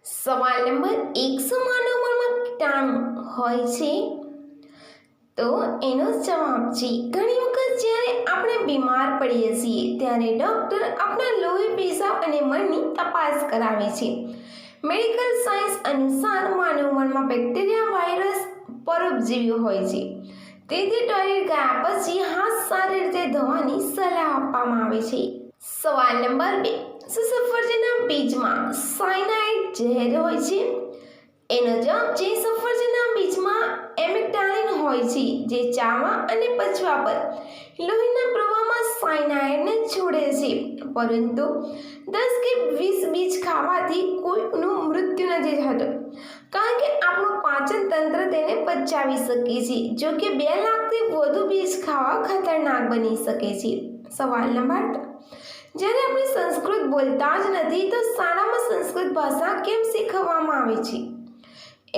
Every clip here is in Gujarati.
સવાલ નંબર 199 કીટાણુ હોય છે? તો એનો જવાબ છે ઘણી વખત જ્યારે આપણે બીમાર પડીએ છીએ ત્યારે ડૉક્ટર આપણા લોહી, પેશાબ અને મળની તપાસ કરાવે છે. મેડિકલ સાયન્સ અનુસાર માનવ મળમાં બેક્ટેરિયા, વાયરસ, પરોપજીવીઓ હોય છે. તેથી ટોયલેટ ગયા પછી હાથ સારી રીતે ધોવાની સલાહ આપવામાં આવે છે. સવાલ નંબર 2, શું સફરજનના બીજમાં સાયનાઇડ ઝેર હોય છે? એનો જવાબ છે સફરજનના બીજમાં એમિગ્ડાલિન હોય છે, જે ચાવવા અને પચવા પર લોહીના પ્રવાહમાં સાયનાઇડને છોડે છે. પરંતુ 10 કે 20 બીજ ખાવાથી કોઈનું મૃત્યુ નથી થતું, કારણ કે આપણું પાચન તંત્ર તેને પચાવી શકે છે. જો કે 2 લાખથી વધુ બીજ ખાવા ખતરનાક બની શકે છે. સવાલ નંબર 3, જ્યારે આપણે સંસ્કૃત બોલતા જ નથી તો શાળામાં સંસ્કૃત ભાષા કેમ શીખવવામાં આવે છે?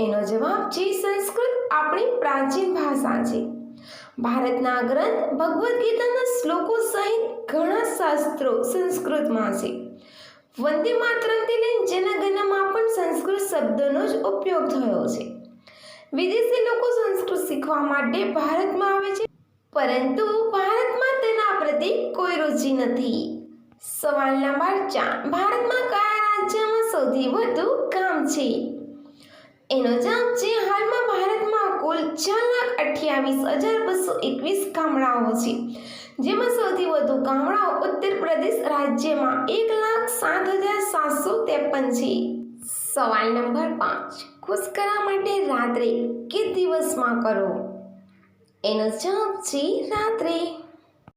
એનો જવાબ છે સંસ્કૃત આપણી પ્રાચીન ભાષા છે. ભારતના ગ્રંથ ભગવદ્ ગીતાના શ્લોકો સહિત ઘણા શાસ્ત્રો સંસ્કૃતમાં છે. વંદે માતરમથી લઈને જનગણમાં પણ સંસ્કૃત શબ્દોનો જ ઉપયોગ થયો છે. વિદેશી લોકો સંસ્કૃત શીખવા માટે ભારતમાં આવે છે, પરંતુ ભારતમાં તેના પ્રતિ કોઈ રુચિ નથી. સવાલ નંબર 4, ભારતમાં કયા રાજ્યમાં સૌથી વધુ ગામ છે? એનો જવાબ છે હાલમાં ભારતમાં કુલ 4,28,221 ગામડાઓ છે, જેમાં સૌથી વધુ ગામડાઓ ઉત્તર પ્રદેશ રાજ્યમાં 1,07,753 છે. સવાલ નંબર 5, ખુશ કરવા માટે રાત્રે કે દિવસમાં કરો? એનો જવાબ છે રાત્રે.